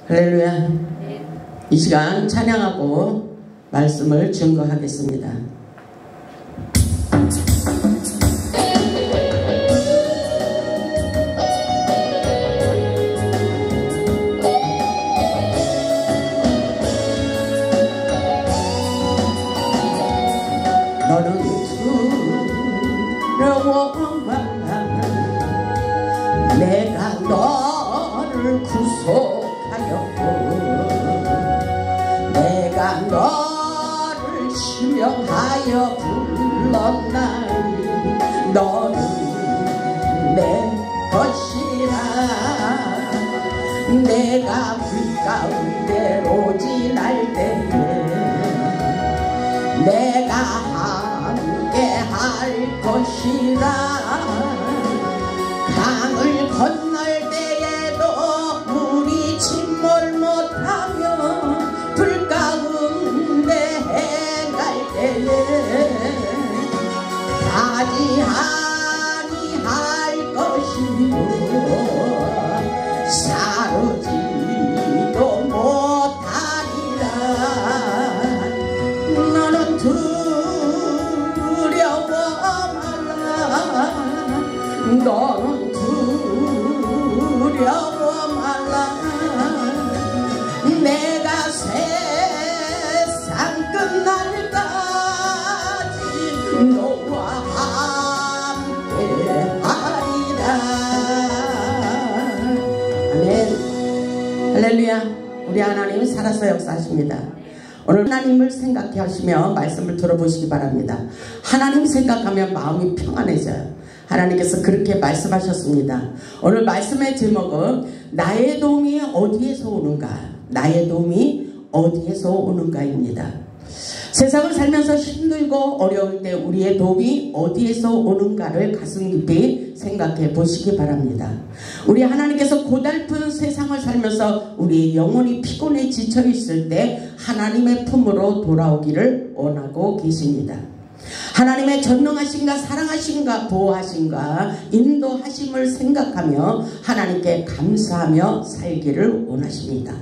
할렐루야. 이 시간 찬양하고 말씀을 증거하겠습니다. 너는 두려워만 내가 너를 구속하였고 내가 너를 지명하여 불렀나니 너는 내 것이라. 내가 불 가운데 오지 날 때에 내가 함께 할 것이라. 강을 건널 때에도 물이 침몰 못하며 불 가운데 행할 때에 가지 아니할 것이요 사르지도 못하리라. 너는 두려워 말라. 너는 두려워 말라. 내가 세상 끝날까지 너와 함께 하리라. 아멘. 할렐루야. 우리 하나님 살아서 역사하십니다. 오늘 하나님을 생각해 하시며 말씀을 들어보시기 바랍니다. 하나님 생각하면 마음이 평안해져요. 하나님께서 그렇게 말씀하셨습니다. 오늘 말씀의 제목은 나의 도움이 어디에서 오는가? 나의 도움이 어디에서 오는가입니다. 세상을 살면서 힘들고 어려울 때 우리의 도움이 어디에서 오는가를 가슴 깊이 생각해 보시기 바랍니다. 우리 하나님께서 고달픈 세상을 살면서 우리의 영혼이 피곤해 지쳐 있을 때 하나님의 품으로 돌아오기를 원하고 계십니다. 하나님의 전능하신가 사랑하신가 보호하신가 인도하심을 생각하며 하나님께 감사하며 살기를 원하십니다.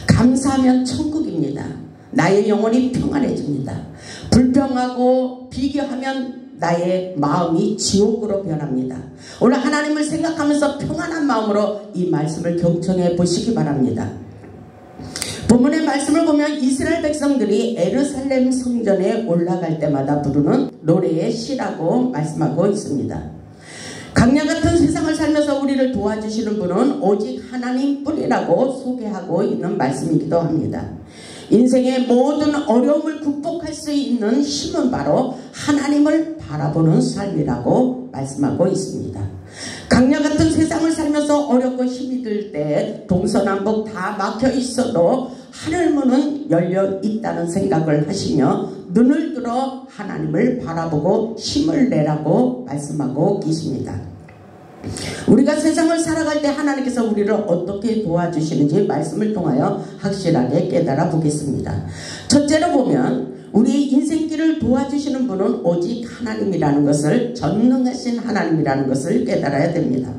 감사하면 천국입니다. 나의 영혼이 평안해집니다. 불평하고 비교하면 나의 마음이 지옥으로 변합니다. 오늘 하나님을 생각하면서 평안한 마음으로 이 말씀을 경청해 보시기 바랍니다. 본문의 말씀을 보면 이스라엘 백성들이 예루살렘 성전에 올라갈 때마다 부르는 노래의 시라고 말씀하고 있습니다. 강약 같은 세상을 살면서 우리를 도와주시는 분은 오직 하나님뿐이라고 소개하고 있는 말씀이기도 합니다. 인생의 모든 어려움을 극복할 수 있는 힘은 바로 하나님을 바라보는 삶이라고 말씀하고 있습니다. 강약 같은 세상을 살면서 어렵고 힘이 들 때 동서남북 다 막혀 있어도 하늘문은 열려 있다는 생각을 하시며 눈을 들어 하나님을 바라보고 힘을 내라고 말씀하고 계십니다. 우리가 세상을 살아갈 때 하나님께서 우리를 어떻게 도와주시는지 말씀을 통하여 확실하게 깨달아 보겠습니다. 첫째로 보면 우리의 인생길을 도와주시는 분은 오직 하나님이라는 것을, 전능하신 하나님이라는 것을 깨달아야 됩니다.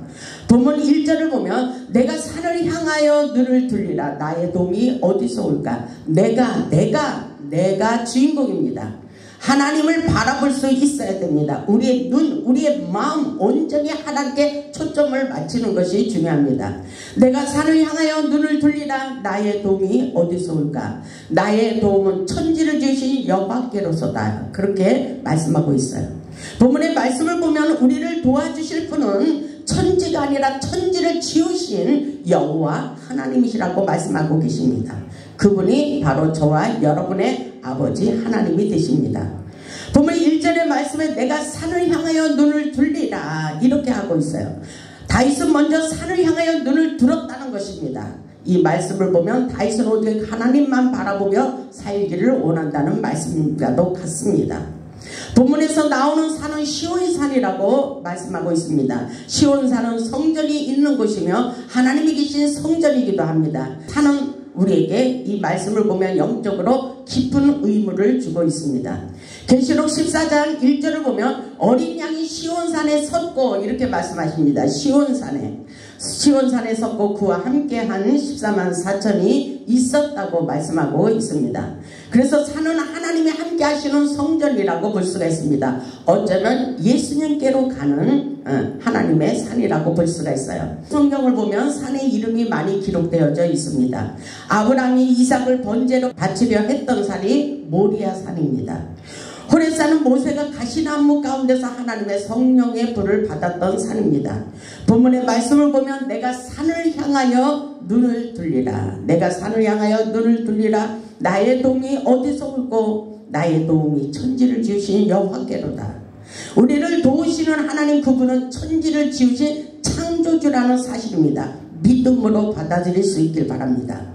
본문 1절을 보면 내가 산을 향하여 눈을 들리라. 나의 도움이 어디서 올까? 내가 주인공입니다. 하나님을 바라볼 수 있어야 됩니다. 우리의 눈, 우리의 마음 온전히 하나님께 초점을 맞추는 것이 중요합니다. 내가 산을 향하여 눈을 돌리라. 나의 도움이 어디서 올까? 나의 도움은 천지를 지으신 여호와께로서다. 그렇게 말씀하고 있어요. 본문의 말씀을 보면 우리를 도와주실 분은 천지가 아니라 천지를 지으신 여호와 하나님이시라고 말씀하고 계십니다. 그분이 바로 저와 여러분의 아버지 하나님이 되십니다. 보면 1절의 말씀에 내가 산을 향하여 눈을 들리라 이렇게 하고 있어요. 다윗은 먼저 산을 향하여 눈을 들었다는 것입니다. 이 말씀을 보면 다윗은 오직 하나님만 바라보며 살기를 원한다는 말씀과도 같습니다. 본문에서 나오는 산은 시온산이라고 말씀하고 있습니다. 시온산은 성전이 있는 곳이며 하나님이 계신 성전이기도 합니다. 산은 우리에게 이 말씀을 보면 영적으로 우리에게도 깊은 의무를 주고 있습니다. 계시록 14장 1절을 보면 어린 양이 시온산에 섰고 이렇게 말씀하십니다. 시온산에 섰고 그와 함께한 14만 4천이 있었다고 말씀하고 있습니다. 그래서 산은 하나님이 함께 하시는 성전이라고 볼 수가 있습니다. 어쩌면 예수님께로 가는 하나님의 산이라고 볼 수가 있어요. 성경을 보면 산의 이름이 많이 기록되어져 있습니다. 아브라함이 이삭을 번제로 바치려 했던 산이 모리아 산입니다. 호렙산은 모세가 가시나무 가운데서 하나님의 성령의 불을 받았던 산입니다. 본문의 말씀을 보면 내가 산을 향하여 눈을 돌리라. 내가 산을 향하여 눈을 돌리라. 나의 도움이 어디서 올고 나의 도움이 천지를 지으신 여호와께로다. 우리를 도우시는 하나님 그분은 천지를 지으신 창조주라는 사실입니다. 믿음으로 받아들일 수 있길 바랍니다.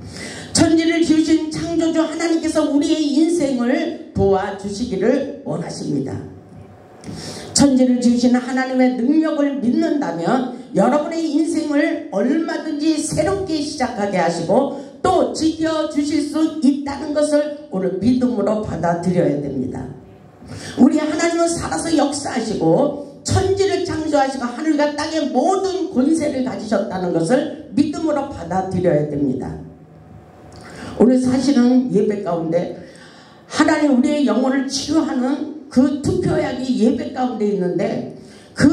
천지를 지으신 창조주 하나님께서 우리의 인생을 도와주시기를 원하십니다. 천지를 지으신 하나님의 능력을 믿는다면 여러분의 인생을 얼마든지 새롭게 시작하게 하시고 또 지켜주실 수 있다는 것을 오늘 믿음으로 받아들여야 됩니다. 우리 하나님은 살아서 역사하시고 천지를 창조하시고 하늘과 땅의 모든 권세를 가지셨다는 것을 믿음으로 받아들여야 됩니다. 오늘 사실은 예배 가운데 하나님 우리의 영혼을 치유하는 그 투표약이 예배 가운데 있는데 그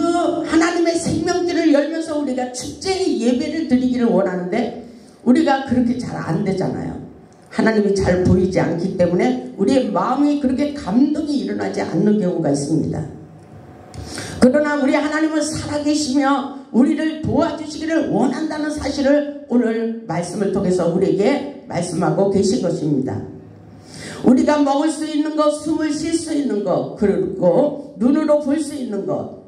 하나님의 생명줄을 열면서 우리가 축제의 예배를 드리기를 원하는데 우리가 그렇게 잘 안 되잖아요. 하나님이 잘 보이지 않기 때문에 우리의 마음이 그렇게 감동이 일어나지 않는 경우가 있습니다. 그러나 우리 하나님은 살아계시며 우리를 도와주시기를 원한다는 사실을 오늘 말씀을 통해서 우리에게 말씀하고 계신 것입니다. 우리가 먹을 수 있는 것, 숨을 쉴 수 있는 것, 그리고 눈으로 볼 수 있는 것,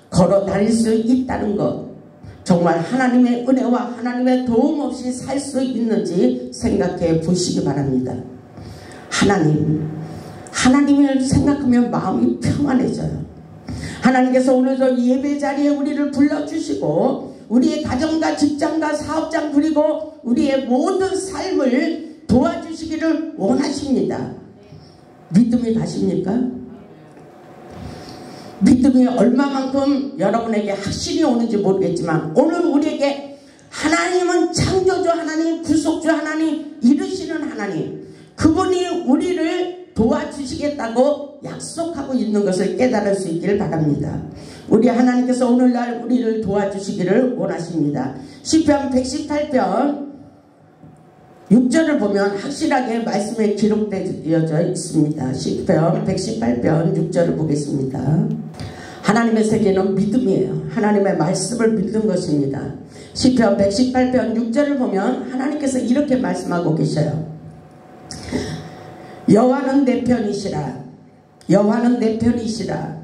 걸어 다닐 수 있다는 것, 정말 하나님의 은혜와 하나님의 도움 없이 살 수 있는지 생각해 보시기 바랍니다. 하나님을 생각하면 마음이 평안해져요. 하나님께서 오늘도 예배 자리에 우리를 불러주시고 우리의 가정과 직장과 사업장 그리고 우리의 모든 삶을 도와주시기를 원하십니다. 믿음이 가십니까? 믿음이 얼마만큼 여러분에게 확신이 오는지 모르겠지만 오늘 우리에게 하나님은 창조주 하나님, 구속주 하나님, 이루시는 하나님, 그분이 우리를 도와주시겠다고 약속하고 있는 것을 깨달을 수 있기를 바랍니다. 우리 하나님께서 오늘날 우리를 도와주시기를 원하십니다. 시편 118편 6절을 보면 확실하게 말씀에 기록되어져 있습니다. 시편 118편 6절을 보겠습니다. 하나님의 세계는 믿음이에요. 하나님의 말씀을 믿는 것입니다. 시편 118편 6절을 보면 하나님께서 이렇게 말씀하고 계셔요. 여호와는 내 편이시라. 여호와는 내 편이시라.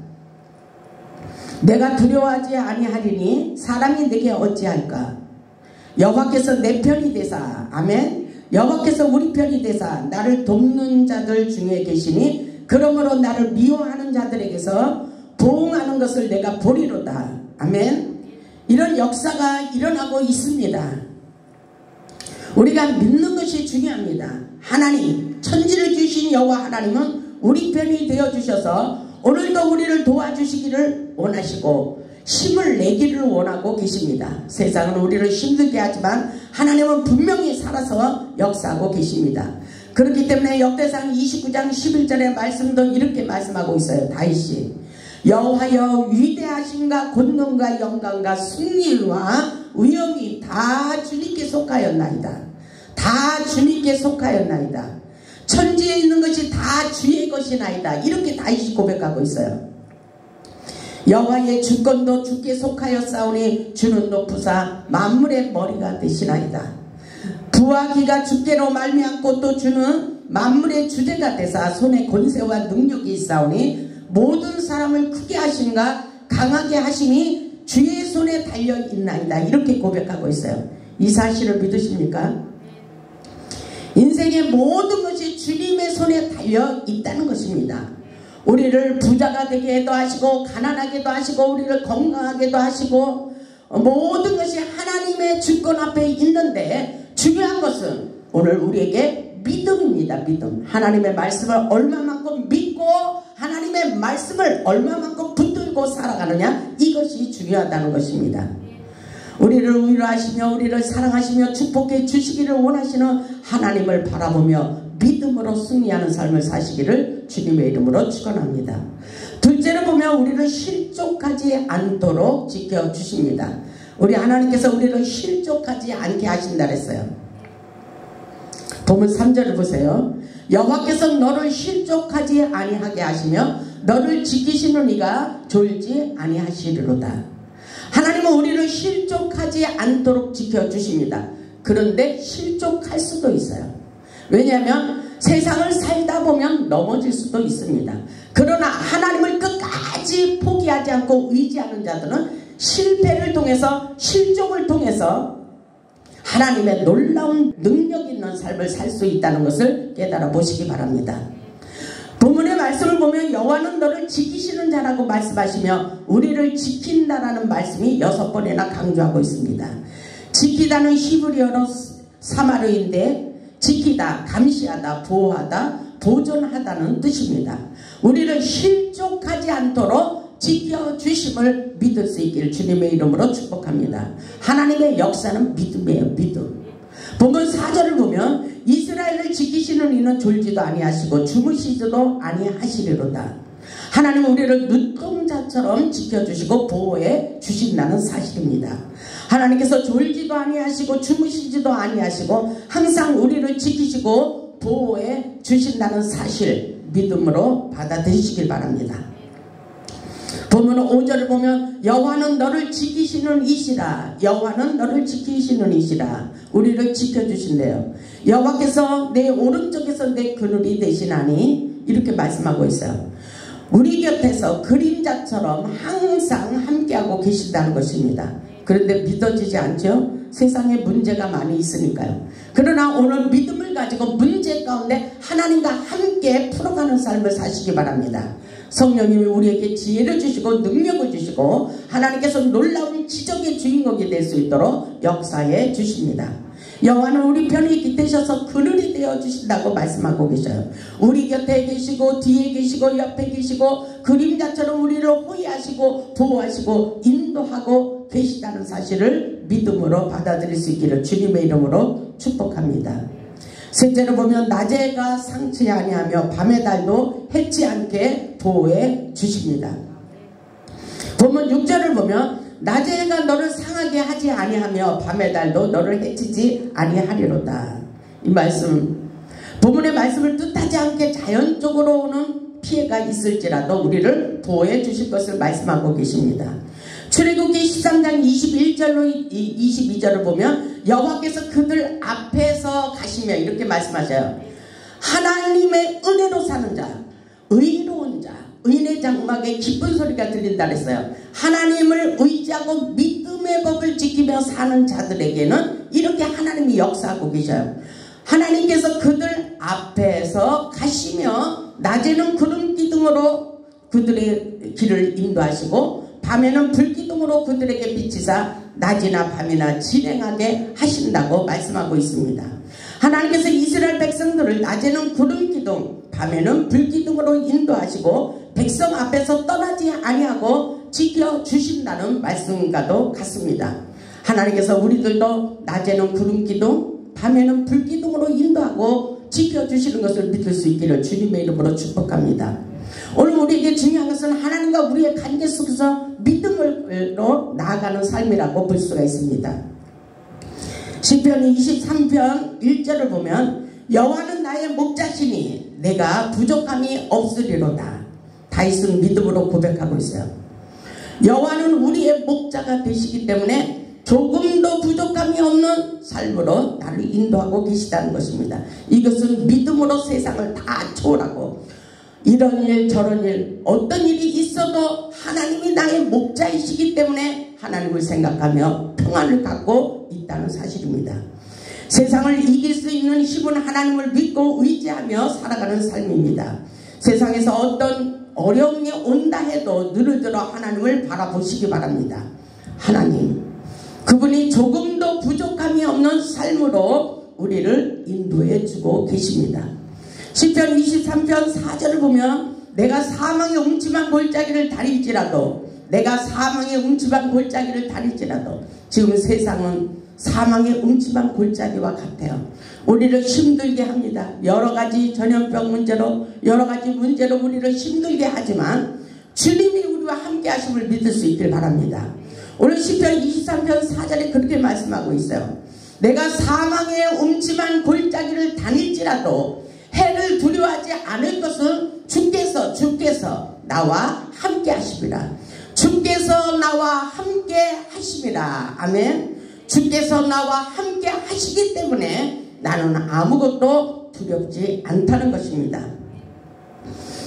내가 두려워하지 아니하리니 사람이 내게 어찌할까. 여호와께서 내 편이 되사. 아멘. 여호와께서 우리 편이 되사 나를 돕는 자들 중에 계시니 그러므로 나를 미워하는 자들에게서 보응하는 것을 내가 보리로다. 아멘. 이런 역사가 일어나고 있습니다. 우리가 믿는 것이 중요합니다. 하나님, 천지를 주신 여호와 하나님은 우리 편이 되어주셔서 오늘도 우리를 도와주시기를 원하시고 힘을 내기를 원하고 계십니다. 세상은 우리를 힘들게 하지만 하나님은 분명히 살아서 역사하고 계십니다. 그렇기 때문에 역대상 29장 11절의 말씀도 이렇게 말씀하고 있어요. 다윗이 여호와여 위대하심과 권능과 영광과 승리와 위엄이 다 주님께 속하였나이다. 다 주님께 속하였나이다. 천지에 있는 것이 다 주의 것이나이다. 이렇게 다윗이 고백하고 있어요. 여호와의 주권도 주께 속하였사오니 주는 높으사 만물의 머리가 되시나이다. 부와 기가 주께로 말미암고 또 주는 만물의 주제가 되사 손에 권세와 능력이 있사오니 모든 사람을 크게 하심과 강하게 하심이 주의 손에 달려 있나이다. 이렇게 고백하고 있어요. 이 사실을 믿으십니까? 인생의 모든 것이 주님의 손에 달려 있다는 것입니다. 우리를 부자가 되게도 하시고 가난하게도 하시고 우리를 건강하게도 하시고 모든 것이 하나님의 주권 앞에 있는데 중요한 것은 오늘 우리에게 믿음입니다. 믿음. 하나님의 말씀을 얼마만큼 믿고 하나님의 말씀을 얼마만큼 붙들고 살아가느냐, 이것이 중요하다는 것입니다. 우리를 위로하시며 우리를 사랑하시며 축복해 주시기를 원하시는 하나님을 바라보며 믿음으로 승리하는 삶을 사시기를 주님의 이름으로 축원합니다. 둘째로 보면 우리를 실족하지 않도록 지켜주십니다. 우리 하나님께서 우리를 실족하지 않게 하신다 그랬어요. 보면 3절을 보세요. 여호와께서 너를 실족하지 아니하게 하시며 너를 지키시는 이가 졸지 아니하시리로다. 하나님은 우리를 실족하지 않도록 지켜주십니다. 그런데 실족할 수도 있어요. 왜냐하면 세상을 살다 보면 넘어질 수도 있습니다. 그러나 하나님을 끝까지 포기하지 않고 의지하는 자들은 실패를 통해서, 실족을 통해서 하나님의 놀라운 능력 있는 삶을 살 수 있다는 것을 깨달아 보시기 바랍니다. 본문의 말씀을 보면 여호와는 너를 지키시는 자라고 말씀하시며 우리를 지킨다라는 말씀이 6번이나 강조하고 있습니다. 지키다는 히브리어로 사마르인데 지키다, 감시하다, 보호하다, 보존하다는 뜻입니다. 우리를 실족하지 않도록 지켜주심을 믿을 수 있기를 주님의 이름으로 축복합니다. 하나님의 역사는 믿음이에요. 믿음. 본문 4절을 보면 이스라엘을 지키시는 이는 졸지도 아니하시고 주무시지도 아니하시리로다. 하나님은 우리를 눈동자처럼 지켜주시고 보호해 주신다는 사실입니다. 하나님께서 졸지도 아니하시고 주무시지도 아니하시고 항상 우리를 지키시고 보호해 주신다는 사실 믿음으로 받아들이시길 바랍니다. 본문 5절을 보면 여호와는 너를 지키시는 이시라. 여호와는 너를 지키시는 이시라. 우리를 지켜주신대요. 여호와께서 내 오른쪽에서 내 그늘이 되시나니 이렇게 말씀하고 있어요. 우리 곁에서 그림자처럼 항상 함께하고 계신다는 것입니다. 그런데 믿어지지 않죠? 세상에 문제가 많이 있으니까요. 그러나 오늘 믿음을 가지고 문제 가운데 하나님과 함께 풀어가는 삶을 사시기 바랍니다. 성령님이 우리에게 지혜를 주시고 능력을 주시고 하나님께서 놀라운 기적의 주인공이 될 수 있도록 역사해 주십니다. 여호와는 우리 편에 깃드셔서 그늘이 되어 주신다고 말씀하고 계셔요. 우리 곁에 계시고 뒤에 계시고 옆에 계시고 그림자처럼 우리를 호위하시고 보호하시고 인도하고 계시다는 사실을 믿음으로 받아들일 수 있기를 주님의 이름으로 축복합니다. 셋째로 보면 낮에가 상치 아니하며 밤의 달도 해치 않게 보호해 주십니다. 본문 6절을 보면 낮에가 너를 상하게 하지 아니하며 밤의 달도 너를 해치지 아니하리로다. 이 말씀, 본문의 말씀을 뜻하지 않게 자연적으로 오는 피해가 있을지라도 우리를 보호해 주실 것을 말씀하고 계십니다. 출애굽기 13장 21절로 22절을 보면 여호와께서 그들 앞에서 가시며 이렇게 말씀하셔요. 하나님의 은혜로 사는 자, 의로운 자, 의인의 장막에 기쁜 소리가 들린다 그랬어요. 하나님을 의지하고 믿음의 법을 지키며 사는 자들에게는 이렇게 하나님이 역사하고 계셔요. 하나님께서 그들 앞에서 가시며 낮에는 구름 기둥으로 그들의 길을 인도하시고 밤에는 불기둥으로 그들에게 비치사 낮이나 밤이나 진행하게 하신다고 말씀하고 있습니다. 하나님께서 이스라엘 백성들을 낮에는 구름 기둥, 밤에는 불기둥으로 인도하시고 백성 앞에서 떠나지 아니하고 지켜주신다는 말씀과도 같습니다. 하나님께서 우리들도 낮에는 구름 기둥, 밤에는 불기둥으로 인도하고 지켜주시는 것을 믿을 수 있기를 주님의 이름으로 축복합니다. 오늘 우리에게 중요한 것은 하나님과 우리의 관계 속에서 믿음으로 나아가는 삶이라고 볼 수가 있습니다. 시편 23편 1절을 보면 여호와는 나의 목자시니 내가 부족함이 없으리로다. 다윗은 믿음으로 고백하고 있어요. 여호와는 우리의 목자가 되시기 때문에 조금도 부족함이 없는 삶으로 나를 인도하고 계시다는 것입니다. 이것은 믿음으로 세상을 다 초월하고 이런 일 저런 일 어떤 일이 있어도 하나님이 나의 목자이시기 때문에 하나님을 생각하며 평안을 갖고 있다는 사실입니다. 세상을 이길 수 있는 힘은 하나님을 믿고 의지하며 살아가는 삶입니다. 세상에서 어떤 어려움이 온다 해도 눈을 들어 하나님을 바라보시기 바랍니다. 하나님, 그분이 조금도 부족함이 없는 삶으로 우리를 인도해 주고 계십니다. 시편 23편 4절을 보면 내가 사망의 음침한 골짜기를 다닐지라도 내가 사망의 음침한 골짜기를 다닐지라도 지금 세상은 사망의 음침한 골짜기와 같아요. 우리를 힘들게 합니다. 여러가지 전염병 문제로 여러가지 문제로 우리를 힘들게 하지만 주님이 우리와 함께 하심을 믿을 수 있길 바랍니다. 오늘 시편 23편 4절에 그렇게 말씀하고 있어요. 내가 사망의 음침한 골짜기를 다닐지라도 해를 두려워하지 않을 것은 주께서 나와 함께 하십니다. 주께서 나와 함께 하십니다. 아멘. 주께서 나와 함께 하시기 때문에 나는 아무것도 두렵지 않다는 것입니다.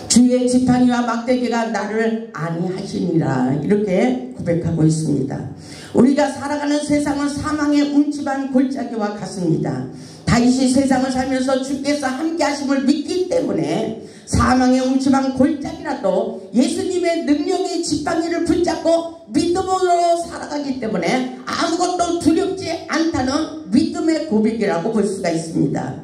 주의 지팡이와 막대기가 나를 안위하시니라 이렇게 고백하고 있습니다. 우리가 살아가는 세상은 사망의 음침한 골짜기와 같습니다. 다윗이 세상을 살면서 주께서 함께 하심을 믿기 때문에 사망의 음침한 골짜기라도 예수님의 능력의 지팡이를 붙잡고 믿음으로 살아가기 때문에 아무것도 두렵지 않다는 믿음의 고백이라고 볼 수가 있습니다.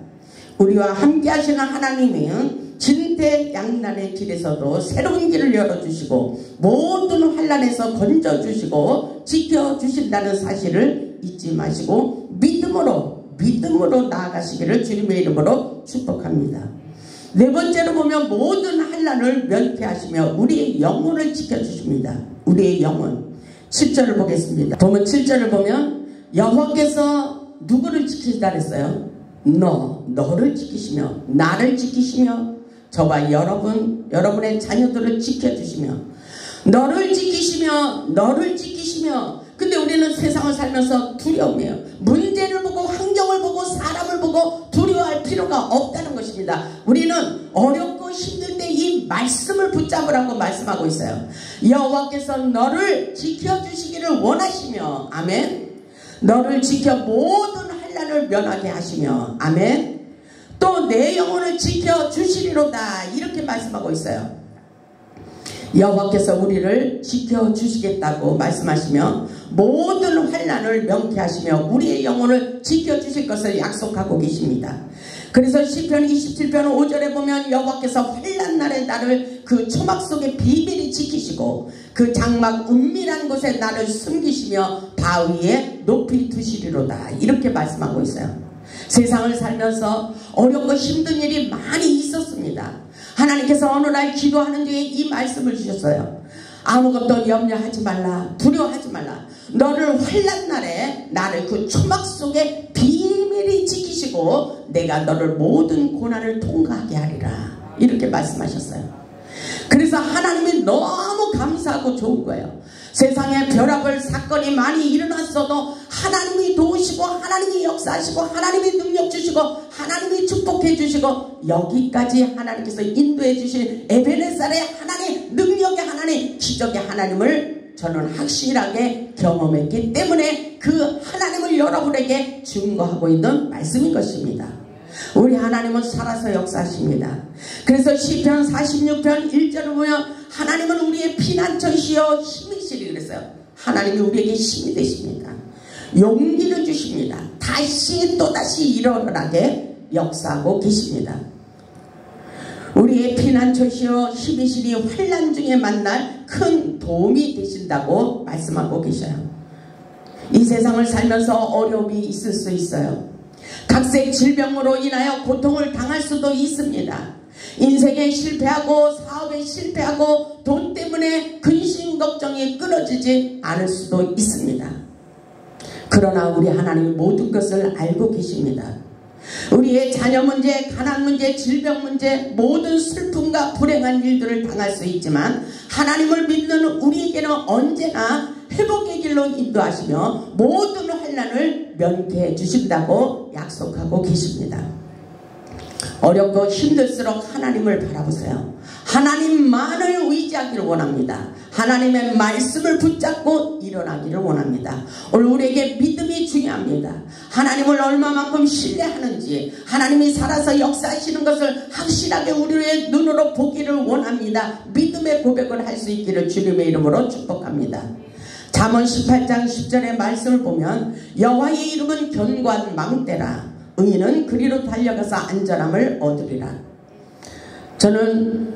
우리와 함께 하시는 하나님은 진퇴양난의 길에서도 새로운 길을 열어주시고 모든 환난에서 건져주시고 지켜주신다는 사실을 잊지 마시고 믿음으로 나아가시기를 주님의 이름으로 축복합니다. 네 번째로 보면 모든 환난을 면피하시며 우리의 영혼을 지켜주십니다. 우리의 영혼. 7절을 보겠습니다. 보면 7절을 보면 여호와께서 누구를 지키시다 그랬어요? 너를 지키시며 나를 지키시며 저와 여러분의 자녀들을 지켜주시며 너를 지키시며 근데 우리는 세상을 살면서 두려움이에요. 문제를 보고 환경을 보고 사람을 보고 두려워할 필요가 없다는 것입니다. 우리는 어렵고 힘들 때 이 말씀을 붙잡으라고 말씀하고 있어요. 여호와께서 너를 지켜주시기를 원하시며 아멘. 너를 지켜 모든 환난을 면하게 하시며 아멘. 또 내 영혼을 지켜주시리로다 이렇게 말씀하고 있어요. 여호와께서 우리를 지켜주시겠다고 말씀하시며 모든 환난을 명쾌하시며 우리의 영혼을 지켜주실 것을 약속하고 계십니다. 그래서 시편 27편 5절에 보면 여호와께서 환난 날에 나를 그 초막 속에 비밀히 지키시고 그 장막 은밀한 곳에 나를 숨기시며 바위에 높이 두시리로다 이렇게 말씀하고 있어요. 세상을 살면서 어렵고 힘든 일이 많이 있었습니다. 하나님께서 어느 날 기도하는 중에 이 말씀을 주셨어요. 아무것도 염려하지 말라. 두려워하지 말라. 너를 환난 날에 나를 그 초막 속에 비밀히 지키시고 내가 너를 모든 고난을 통과하게 하리라. 이렇게 말씀하셨어요. 그래서 하나님이 너무 감사하고 좋은 거예요. 세상에 벼락을 사건이 많이 일어났어도 하나님이 도우시고 하나님이 역사하시고 하나님이 능력 주시고 하나님이 축복해 주시고 여기까지 하나님께서 인도해 주신 에베네살의 하나님, 능력의 하나님, 기적의 하나님을 저는 확실하게 경험했기 때문에 그 하나님을 여러분에게 증거하고 있는 말씀인 것입니다. 우리 하나님은 살아서 역사하십니다. 그래서 시편 46편 1절을 보면 하나님은 우리의 피난처시여 힘이시리 그랬어요. 하나님이 우리에게 힘이 되십니다. 용기를 주십니다. 다시 또다시 일어나게 역사하고 계십니다. 우리의 피난처시여 힘이시니 환난 중에 만날 큰 도움이 되신다고 말씀하고 계셔요. 이 세상을 살면서 어려움이 있을 수 있어요. 각색 질병으로 인하여 고통을 당할 수도 있습니다. 인생에 실패하고 사업에 실패하고 돈 때문에 근심 걱정이 끊어지지 않을 수도 있습니다. 그러나 우리 하나님은 모든 것을 알고 계십니다. 우리의 자녀 문제, 가난 문제, 질병 문제, 모든 슬픔과 불행한 일들을 당할 수 있지만 하나님을 믿는 우리에게는 언제나 회복의 길로 인도하시며 모든 환난을 면케해 주신다고 약속하고 계십니다. 어렵고 힘들수록 하나님을 바라보세요. 하나님만을 의지하기를 원합니다. 하나님의 말씀을 붙잡고 일어나기를 원합니다. 오늘 우리에게 믿음이 중요합니다. 하나님을 얼마만큼 신뢰하는지 하나님이 살아서 역사하시는 것을 확실하게 우리의 눈으로 보기를 원합니다. 믿음의 고백을 할 수 있기를 주님의 이름으로 축복합니다. 잠언 18장 10절의 말씀을 보면 여호와의 이름은 견고한 망대라 의인은 그리로 달려가서 안전함을 얻으리라. 저는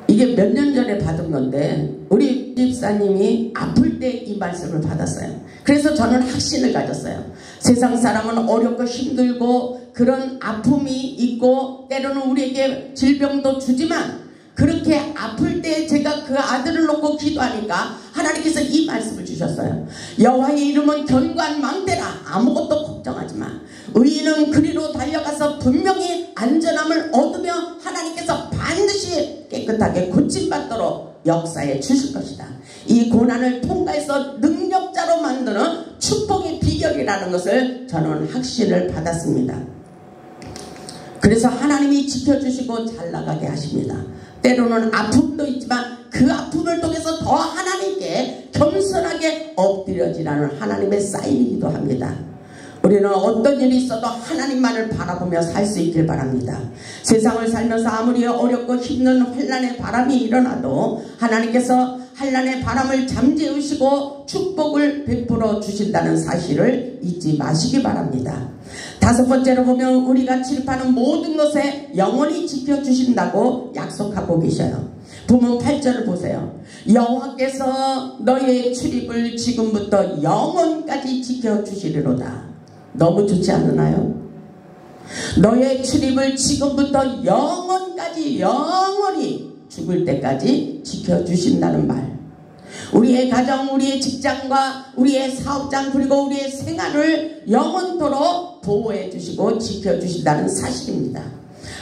이게 몇 년 전에 받은 건데 우리 집사님이 아플 때 이 말씀을 받았어요. 그래서 저는 확신을 가졌어요. 세상 사람은 어렵고 힘들고 그런 아픔이 있고 때로는 우리에게 질병도 주지만 그렇게 아플 때 제가 그 아들을 놓고 기도하니까 하나님께서 이 말씀을 주셨어요. 여호와의 이름은 견고한 망대라. 아무것도 걱정하지 마. 의인은 그리로 달려가서 분명히 안전함을 얻으며 하나님께서 반드시 깨끗하게 고침받도록 역사해 주실 것이다. 이 고난을 통과해서 능력자로 만드는 축복의 비결이라는 것을 저는 확신을 받았습니다. 그래서 하나님이 지켜주시고 잘 나가게 하십니다. 때로는 아픔도 있지만 그 아픔을 통해서 더 하나님께 겸손하게 엎드려지라는 하나님의 사인이기도 합니다. 우리는 어떤 일이 있어도 하나님만을 바라보며 살 수 있길 바랍니다. 세상을 살면서 아무리 어렵고 힘든 환난의 바람이 일어나도 하나님께서 환난의 바람을 잠재우시고 축복을 베풀어 주신다는 사실을 잊지 마시기 바랍니다. 다섯 번째로 보면 우리가 출입하는 모든 것에 영원히 지켜주신다고 약속하고 계셔요. 부문 8절을 보세요. 여호와께서 너의 출입을 지금부터 영원까지 지켜주시리로다. 너무 좋지 않나요? 너의 출입을 지금부터 영원까지 영원히 죽을 때까지 지켜주신다는 말. 우리의 가정, 우리의 직장과 우리의 사업장 그리고 우리의 생활을 영원토록 보호해 주시고 지켜주신다는 사실입니다.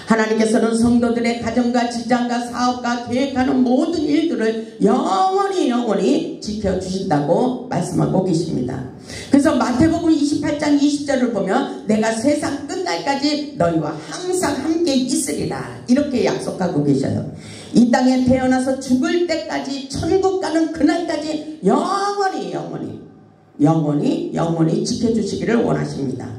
하나님께서는 성도들의 가정과 직장과 사업과 계획하는 모든 일들을 영원히 지켜주신다고 말씀하고 계십니다. 그래서 마태복음 28장 20절을 보면 내가 세상 끝날까지 너희와 항상 함께 있으리라 이렇게 약속하고 계셔요. 이 땅에 태어나서 죽을 때까지 천국 가는 그날까지 영원히 지켜주시기를 원하십니다.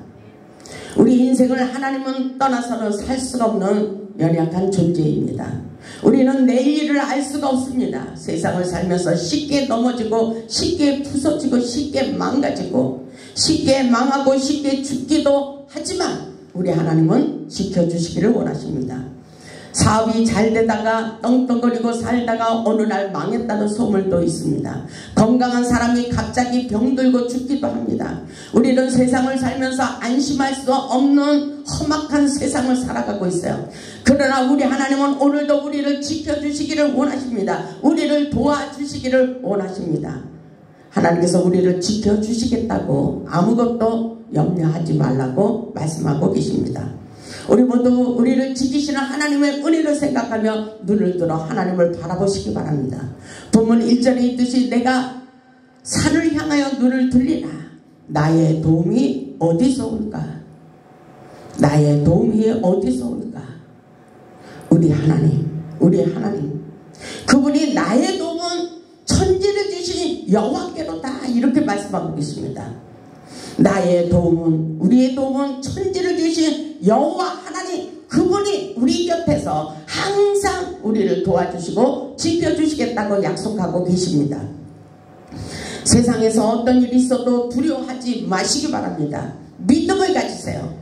우리 인생을 하나님은 떠나서는 살 수가 없는 연약한 존재입니다. 우리는 내일을 알 수가 없습니다. 세상을 살면서 쉽게 넘어지고 쉽게 부서지고 쉽게 망가지고 쉽게 망하고 쉽게 죽기도 하지만 우리 하나님은 지켜주시기를 원하십니다. 사업이 잘 되다가 떵떵거리고 살다가 어느 날 망했다는 소문도 있습니다. 건강한 사람이 갑자기 병들고 죽기도 합니다. 우리는 세상을 살면서 안심할 수 없는 험악한 세상을 살아가고 있어요. 그러나 우리 하나님은 오늘도 우리를 지켜주시기를 원하십니다. 우리를 도와주시기를 원하십니다. 하나님께서 우리를 지켜주시겠다고 아무것도 염려하지 말라고 말씀하고 계십니다. 우리 모두 우리를 지키시는 하나님의 은혜를 생각하며 눈을 들어 하나님을 바라보시기 바랍니다. 본문 1절에 있듯이 내가 산을 향하여 눈을 들리라. 나의 도움이 어디서 올까? 나의 도움이 어디서 올까? 우리 하나님 그분이 나의 도움은 천지를 주신 여호와께로다 이렇게 말씀하고 계십니다. 나의 도움은 우리의 도움은 천지를 주신 여호와 하나님 그분이 우리 곁에서 항상 우리를 도와주시고 지켜주시겠다고 약속하고 계십니다. 세상에서 어떤 일이 있어도 두려워하지 마시기 바랍니다. 믿음을 가지세요.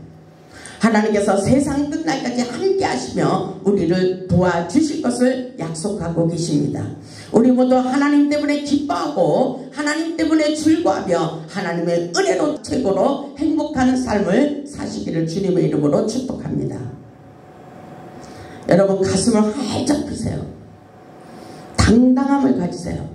하나님께서 세상 끝날까지 함께 하시며 우리를 도와주실 것을 약속하고 계십니다. 우리 모두 하나님 때문에 기뻐하고 하나님 때문에 즐거워하며 하나님의 은혜로 최고로 행복한 삶을 사시기를 주님의 이름으로 축복합니다. 여러분 가슴을 활짝 펴세요. 당당함을 가지세요.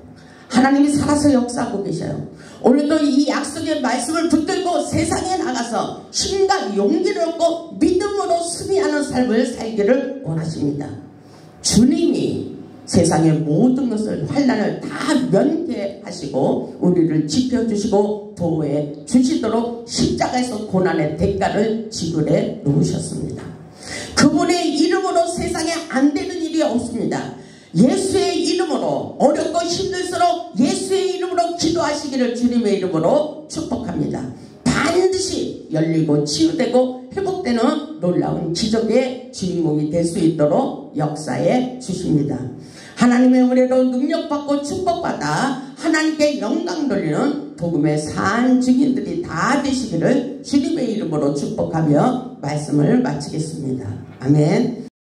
하나님이 살아서 역사하고 계셔요. 오늘도 이 약속의 말씀을 붙들고 세상에 나가서 힘과 용기를 얻고 믿음으로 승리하는 삶을 살기를 원하십니다. 주님이 세상의 모든 것을 환난을 다 면케하시고 우리를 지켜주시고 보호해 주시도록 십자가에서 고난의 대가를 지불해 놓으셨습니다. 그분의 이름으로 세상에 안 되는 일이 없습니다. 예수의 이름으로 어렵고 힘들수록 예수의 이름으로 기도하시기를 주님의 이름으로 축복합니다. 반드시 열리고 치유되고 회복되는 놀라운 기적의 주인공이 될 수 있도록 역사해 주십니다. 하나님의 은혜로 능력받고 축복받아 하나님께 영광 돌리는 복음의 산 증인들이 다 되시기를 주님의 이름으로 축복하며 말씀을 마치겠습니다. 아멘.